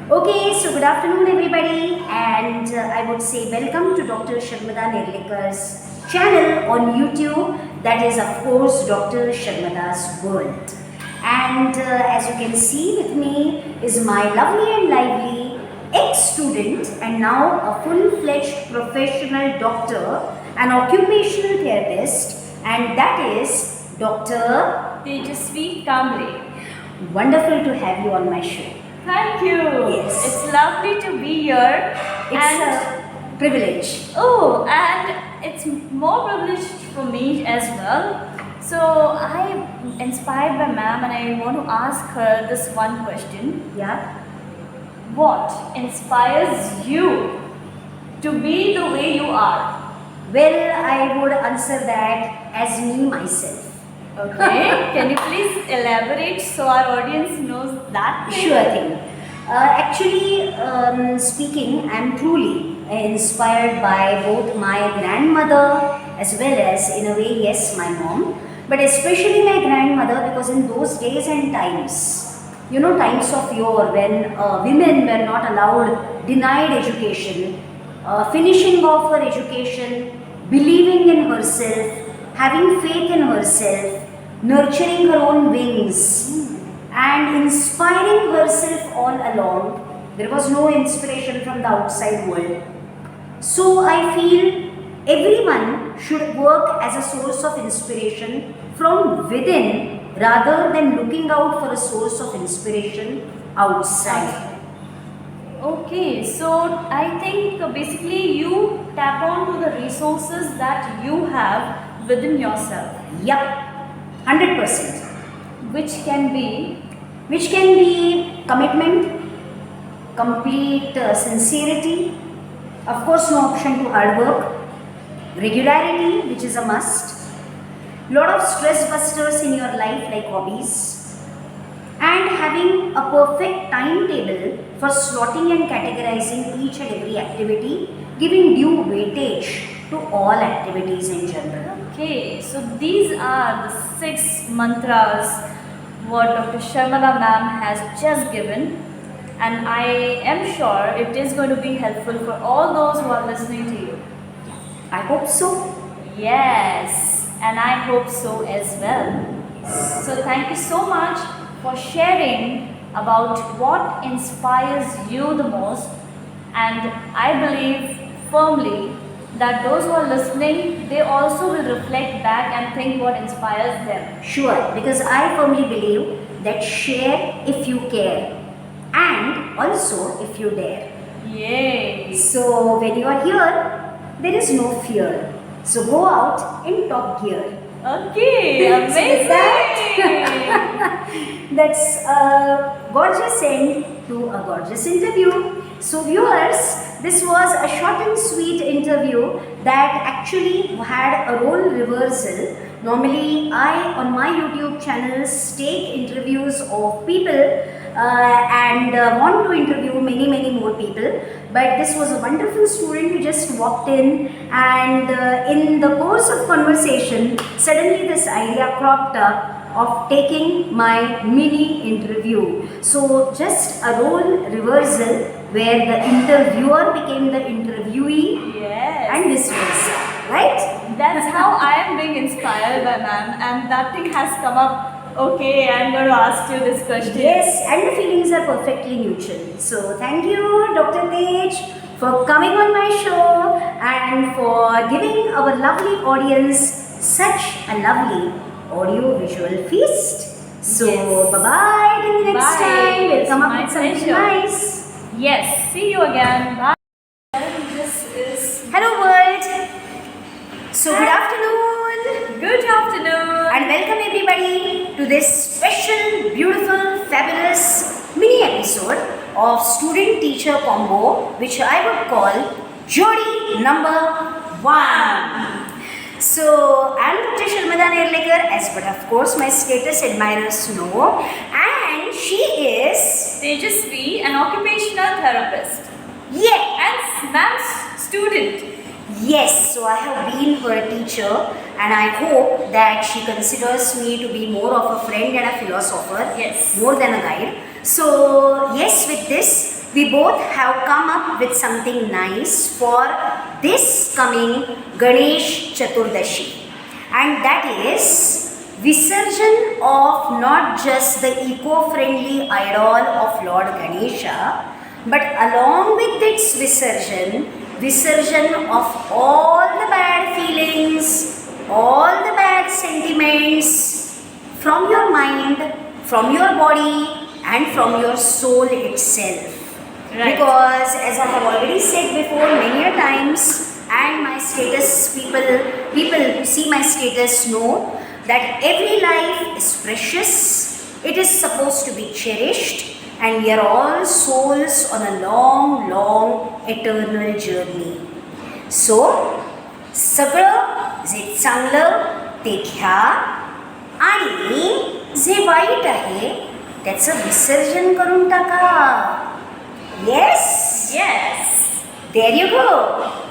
Okay, so good afternoon, everybody, and I would say welcome to Dr. Sharmada Nerlikar's channel on YouTube. That is, of course, Dr. Sharmada's World. And as you can see with me is my lovely and lively ex-student and now a full-fledged professional doctor, an occupational therapist, and that is Dr. Tejasvi Kamble. Wonderful to have you on my show. Thank you. Yes. It's lovely to be here. It's a privilege. And it's more privileged for me as well. So I'm inspired by ma'am and I want to ask her this one question. Yeah. What inspires you to be the way you are? Well, I would answer that as me myself. Okay. Can you please elaborate so our audience knows that thing? Sure thing. Actually, speaking, I am truly inspired by both my grandmother as well as, in a way, yes, my mom. But especially my grandmother, because in those days and times, times of yore when women were not allowed, denied education, finishing off her education, believing in herself, having faith in herself, nurturing her own wings, and inspiring herself all along. There was no inspiration from the outside world. So I feel everyone should work as a source of inspiration from within rather than looking out for a source of inspiration outside. Okay, so I think basically you tap on to the resources that you have within yourself, Yup, 100%. which can be Which can be commitment, complete sincerity, of course no option to hard work, regularity, which is a must, lot of stress busters in your life like hobbies, and having a perfect timetable for slotting and categorizing each and every activity, giving due weightage to all activities in general. okay. So these are the 6 mantras what Dr. Sharmada ma'am has just given, and I am sure it is going to be helpful for all those who are listening to you. I hope so. Yes, and I hope so as well. So thank you so much for sharing about what inspires you the most, and I believe firmly that those who are listening, they also will reflect back and think what inspires them. Sure, because I firmly believe that share if you care and also if you dare. Yay! So when you are here, there is no fear. So go out in top gear. Okay, So with amazing! That's a gorgeous end to a gorgeous interview. So viewers, this was a short and sweet interview that actually had a role reversal. Normally, I on my YouTube channels take interviews of people and want to interview many more people. But this was a wonderful student who just walked in, and in the course of conversation, suddenly this idea cropped up of taking my mini interview. So just a role reversal where the interviewer became the interviewee Yes. and vice versa, right? That's how I am being inspired by ma'am, and that thing has come up. Okay, I'm going to ask you this question. Yes, and the feelings are perfectly mutual. So thank you, Dr. Tej, for coming on my show and for giving our lovely audience such a lovely audio-visual feast. So Yes. bye-bye till the next Bye. time. We'll It's come up my with something pleasure. nice. Yes, see you again. Bye. This is Hello world. So good afternoon. good afternoon. And welcome everybody to this special, beautiful, fabulous mini episode of student-teacher combo, which I would call Jodi number 1. So, I'm Dr. Sharmada Nerlikar, as but of course my status admirers know, and she is, Tejasvi, an occupational therapist yeah, and ma'am's student. yes, so I have been her teacher, and I hope that she considers me to be more of a friend and a philosopher, Yes. more than a guide. So, yes, with this, we both have come up with something nice for this coming Ganesh Chaturdashi, and that is Visarjan of not just the eco-friendly idol of Lord Ganesha, but along with its Visarjan of all the bad feelings, all the bad sentiments from your mind, from your body, and from your soul itself. Right. Because as I have already said before many a times, and my status people who see my status know that every life is precious, it is supposed to be cherished, and we are all souls on a long, long, eternal journey. So, सगळं जे चांगलं ते घ्या आणि जे white आहे त्याचं विसर्जन करून टाका. Yes? Yes. There you go.